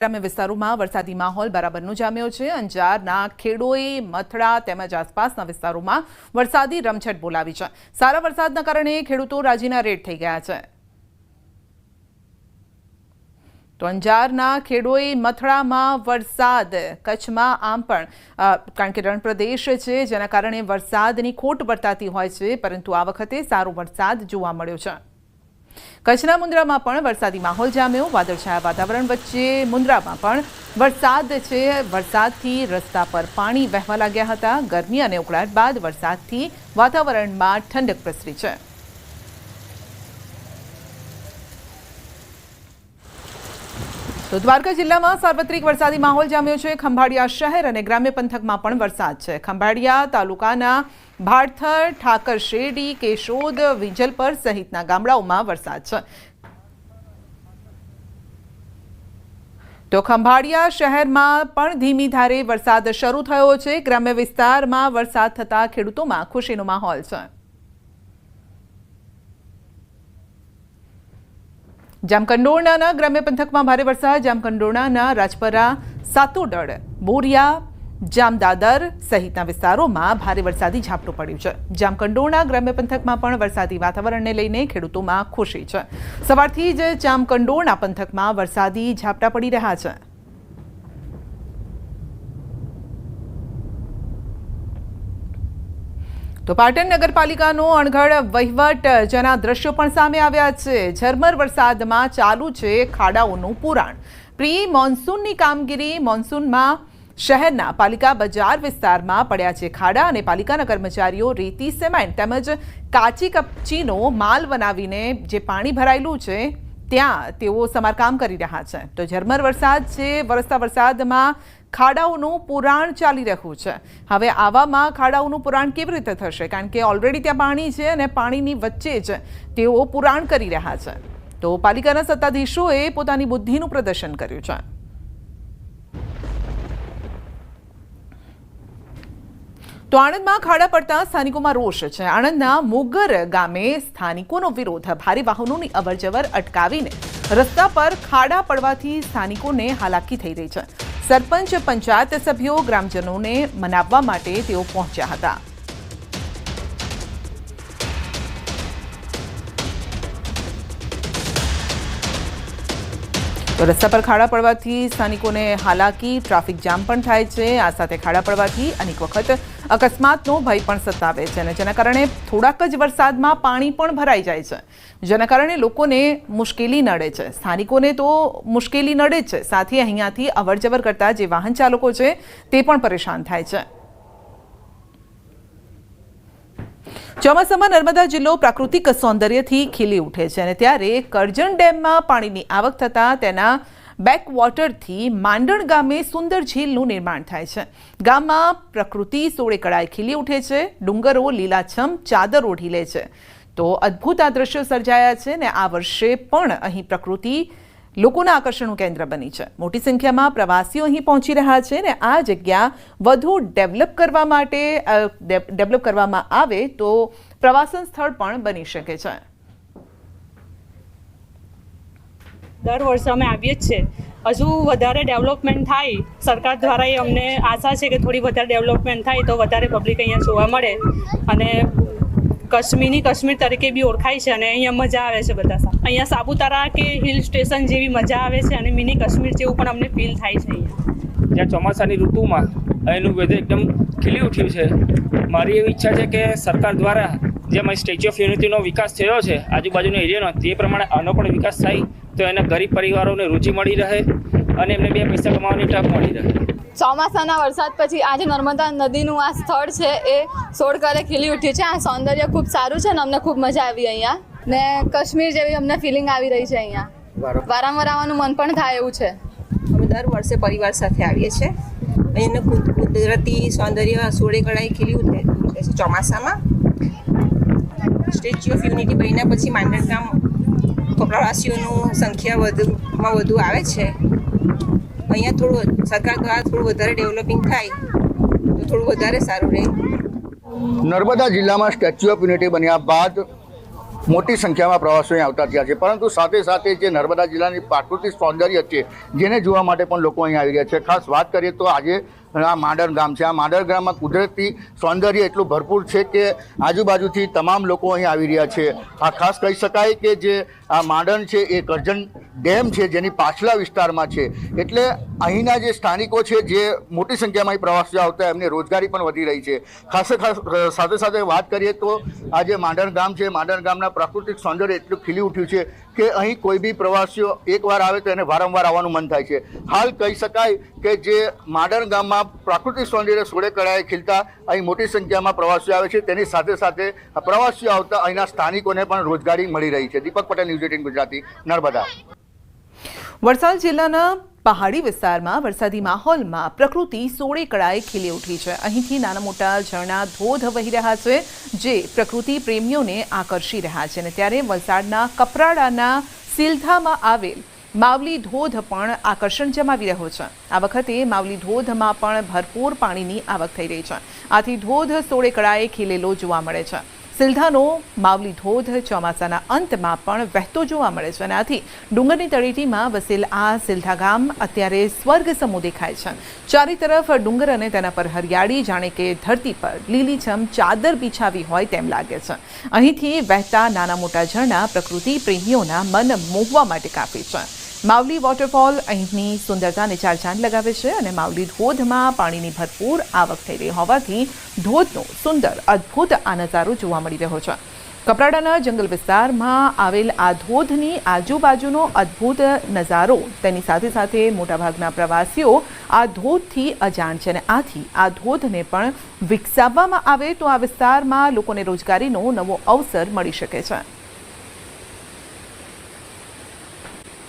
ગ્રામ્ય વિસ્તારોમાં વરસાદી માહોલ બરાબરનો જામ્યો છે। અંજારના ખેડોએ મથડા તેમજ આસપાસના વિસ્તારોમાં વરસાદી રમઝટ બોલાવી છે। સારા વરસાદના કારણે ખેડૂતો રાજીના રેડ થઈ ગયા છે। તો અંજારના ખેડોએ મથડામાં વરસાદ, કચ્છમાં આમ પણ કારણ કે રણ પ્રદેશ છે જેના કારણે વરસાદની ખોટ વર્તાતી હોય છે, પરંતુ આ વખતે સારો વરસાદ જોવા મળ્યો છે। કચ્છના મુન્દ્રામાં પણ વરસાદી માહોલ જામ્યો। વાદળછાયા વાતાવરણ વચ્ચે મુન્દ્રામાં પણ વરસાદ છે। વરસાદથી રસ્તા પર પાણી વહેવા લાગ્યા હતા। ગરમી અને ઉકળાટ બાદ વરસાદથી વાતાવરણમાં ઠંડક પ્રસરી છે। તો દ્વારકા જિલ્લામાં સાર્વત્રિક વરસાદી માહોલ જામ્યો છે। ખંભાળિયા શહેર અને ગ્રામ્ય પંથકમાં પણ વરસાદ છે। ખંભાળિયા તાલુકાના ભાડથર, ઠાકર શેરડી, કેશોદ, વિજલપર સહિતના ગામડાઓમાં વરસાદ છે। તો ખંભાળિયા શહેરમાં પણ ધીમી ધારે વરસાદ શરૂ થયો છે। ગ્રામ્ય વિસ્તારમાં વરસાદ થતા ખેડૂતોમાં ખુશીનો માહોલ છે। જામકંડોરણાના ગ્રામ્ય પંથકમાં ભારે વરસાદ। જામકંડોરણાના રાજપરા, સાતોડળ, બોરિયા, જામદાદર સહિતના વિસ્તારોમાં ભારે વરસાદી ઝાપટું પડ્યું છે। જામકંડોરણા ગ્રામ્ય પંથકમાં પણ વરસાદી વાતાવરણને લઈને ખેડૂતોમાં ખુશી છે। સવારથી જ જામકંડોરણા પંથકમાં વરસાદી ઝાપટા પડી રહ્યા છે। તો પાટણ નગરપાલિકાનો અણઘડ વહીવટ જેના દ્રશ્યો પણ સામે આવ્યા છે। ઝરમર વરસાદમાં ચાલુ છે ખાડાઓનું પુરાણ। પ્રી મોન્સૂનની કામગીરી મોન્સૂનમાં શહેરના પાલિકા બજાર વિસ્તારમાં પડ્યા છે ખાડા અને પાલિકાના કર્મચારીઓ રેતી, સિમેન્ટ તેમજ કાચી કપચીનો માલ બનાવીને જે પાણી ભરાયેલું છે ત્યાં તેઓ સમારકામ કરી રહ્યા છે। તો ઝરમર વરસાદ છે, વરસતા વરસાદમાં ખાડાઓનું પુરાણ ચાલી રહ્યું છે। હવે આવામાં ખાડાઓનું પુરાણ કેવી રીતે થશે, કારણ કે ઓલરેડી ત્યાં પાણી છે અને પાણીની વચ્ચે જ તેઓ પુરાણ કરી રહ્યા છે। તો પાલિકાના સત્તાધીશોએ પોતાની બુદ્ધિનું પ્રદર્શન કર્યું છે। તો આણંદમાં ખાડા પડતા સ્થાનિકોમાં રોષ છે। આણંદના મોગર ગામે સ્થાનિકોનો વિરોધ। ભારે વાહનોની અવરજવર અટકાવીને રસ્તા પર ખાડા પડવાથી સ્થાનિકોને હાલાકી થઈ રહી છે। સરપંચ, પંચાયત સભ્યો ગ્રામજનોને મનાવવા માટે તેઓ પહોંચ્યા હતા। તો રસ્તા પર ખાડા પડવાથી સ્થાનિકોને હાલાકી, ટ્રાફિક જામ પણ થાય છે। આ સાથે ખાડા પડવાથી અનેક વખત અકસ્માતનો ભય પણ સતાવે છે અને જેના કારણે થોડાક જ વરસાદમાં પાણી પણ ભરાઈ જાય છે, જેના કારણે લોકોને મુશ્કેલી નડે છે। સ્થાનિકોને તો મુશ્કેલી નડે જ છે, સાથે અહીંયાથી અવરજવર કરતા જે વાહન ચાલકો છે તે પણ પરેશાન થાય છે। ચોમાસામાં નર્મદા જિલ્લો પ્રાકૃતિક સૌંદર્યથી ખીલી ઉઠે છે અને ત્યારે કરજણ ડેમમાં પાણીની આવક થતાં તેના બેકવોટરથી માંડણ ગામે સુંદર ઝીલનું નિર્માણ થાય છે। ગામમાં પ્રકૃતિ સોળે કળાએ ખીલી ઉઠે છે। ડુંગરો લીલાછમ ચાદર ઓઢી લે છે। તો અદ્ભુત આ દ્રશ્યો સર્જાયા છે અને આ વર્ષે પણ અહીં પ્રકૃતિ લોકોના આકર્ષણનું કેન્દ્ર બની છે। મોટી સંખ્યામાં પ્રવાસીઓ અહીં પહોંચી રહ્યા છે અને આ જગ્યા વધુ ડેવલપ કરવામાં આવે તો પ્રવાસન સ્થળ પણ બની શકે છે। દર વર્ષે અમે આવીએ જ છે। હજુ વધારે ડેવલપમેન્ટ થાય સરકાર દ્વારા, એ અમને આશા છે કે થોડી વધારે ડેવલપમેન્ટ થાય તો વધારે પબ્લિક અહીંયા જોવા મળે અને કાશ્મીર તરીકે બી ઓળખાય છે અને અહીંયા મજા આવે છે બધા। અહીંયા સાપુતારા કે હિલ સ્ટેશન જેવી મજા આવે છે અને મિની કાશ્મીર જેવું પણ અમને ફીલ થાય છે। અહીંયા જ્યાં ચોમાસાની ઋતુમાં અહીંનું વેધર એકદમ ખીલી ઉઠ્યું છે। મારી એવી ઈચ્છા છે કે સરકાર દ્વારા જેમ સ્ટેચ્યુ ઓફ યુનિટીનો વિકાસ થયો છે આજુબાજુનો એરિયાનો, તે પ્રમાણે આનો પણ વિકાસ થાય તો એના ગરીબ પરિવારોને રુચિ મળી રહે અને એમને બે પૈસા કમાવાની તક મળી રહે। ચોમાસાના વરસાદ પછી આજે નર્મદા નદીનું આ સ્થળ છે એ સોળકળે ખીલી ઉઠ્યું છે। આ સૌંદર્ય ખૂબ સારું છે અને અમને ખૂબ મજા આવી અહીંયા ને કાશ્મીર જેવી અમને ફિલિંગ આવી રહી છે। અહીંયા વારંવાર આવવાનું મન પણ થાય એવું છે। અમે દર વર્ષે પરિવાર સાથે આવીએ છીએ। અહીંયાનું કુદરતી સૌંદર્ય સોળે કળાએ ખીલી ઉઠે છે ચોમાસામાં। સ્ટેચ્યુ ઓફ યુનિટી બન્યા પછી માંડણ ગામ પ્રવાસીઓનું સંખ્યા વધુ આવે છે। અહીંયા થોડું સરકાર દ્વારા થોડું વધારે ડેવલપિંગ થાય તો થોડું વધારે સારું રહે। નર્મદા જિલ્લામાં સ્ટેચ્યુ ઓફ યુનિટી બન્યા બાદ મોટી સંખ્યામાં પ્રવાસીઓ અહીં આવતા થયા છે, પરંતુ સાથે સાથે જે નર્મદા જિલ્લાની પ્રાકૃતિક સૌંદર્ય છે જેને જોવા માટે પણ લોકો અહીં આવી રહ્યા છે. ખાસ વાત કરીએ તો આજે આ માંડણ ગામ છે. આ માંડણ ગામમાં કુદરતી સૌંદર્ય એટલું ભરપૂર છે કે આજુબાજુથી તમામ લોકો અહીં આવી રહ્યા છે. આ ખાસ કહી શકાય કે જે આ માંડણ છે એ કરજણ ડેમ છે જેની પાછલા વિસ્તારમાં છે, એટલે અહીંના જે સ્થાનિકો છે જે મોટી સંખ્યામાં અહીં પ્રવાસીઓ આવતા એમને રોજગારી પણ વધી રહી છે. ખાસ સાથે સાથે વાત કરીએ તો આ જે માંડણ ગામ છે, માંડણ ગામના પ્રાકૃતિક સૌંદર્ય એટલું ખીલી ઉઠ્યું છે કે અહીં કોઈ બી પ્રવાસીઓ એકવાર આવે તો એને વારંવાર આવવાનું મન થાય છે. હાલ કહી શકાય કે જે માંડણ ગામમાં પ્રાકૃતિક સૌંદર્ય સોળે કળાએ ખીલતા અહીં મોટી સંખ્યામાં પ્રવાસીઓ આવે છે, તેની સાથે સાથે પ્રવાસીઓ આવતા અહીંના સ્થાનિકોને પણ રોજગારી મળી રહી છે. દીપક પટેલ, ન્યૂઝ 18 ગુજરાતી, નર્મદા. વલસાડ જિલ્લાના પહાડી વિસ્તારમાં વરસાદી માહોલમાં પ્રકૃતિ સોળે કળાએ ખીલી ઉઠી છે. અહીંથી નાના મોટા ઝરણા ધોધ વહી રહ્યા છે જે પ્રકૃતિ પ્રેમીઓને આકર્ષી રહ્યા છે. અને ત્યારે વલસાડના કપરાડાના સિલધામાં આવેલ માવલી ધોધ પણ આકર્ષણ જમાવી રહ્યો છે. આ વખતે માવલી ધોધમાં પણ ભરપૂર પાણીની આવક થઈ રહી છે. આથી ધોધ સોળે કળાએ ખીલેલો જોવા મળે છે. સિલધાનો માવલી ધોધ ચોમાસાના અંતમાં પણ વહેતો જોવા મળે છે અને આથી ડુંગરની તળેટીમાં વસેલ આ સિલધા ગામ અત્યારે સ્વર્ગ સમૂહ દેખાય છે. ચારે તરફ ડુંગર અને તેના પર હરિયાળી જાણે કે ધરતી પર લીલીછમ ચાદર બિછાવી હોય તેમ લાગે છે. અહીંથી વહેતા નાના મોટા ઝરણા પ્રકૃતિ પ્રેમીઓના મન મોહવા માટે કાફી છે. માવલી વોટરફોલ અહીંની સુંદરતાને ચાર ચાંદ લગાવે છે અને માવલી ધોધમાં પાણીની ભરપૂર આવક થઈ રહી હોવાથી ધોધનો સુંદર અદ્ભુત આ નજારો જોવા મળી રહ્યો છે. કપરાડાના જંગલ વિસ્તારમાં આવેલ આ ધોધની આજુબાજુનો અદ્ભુત નજારો તેની સાથે સાથે મોટાભાગના પ્રવાસીઓ આ ધોધથી અજાણ છે અને આથી આ ધોધને પણ વિકસાવવામાં આવે તો આ વિસ્તારમાં લોકોને રોજગારીનો નવો અવસર મળી શકે છે.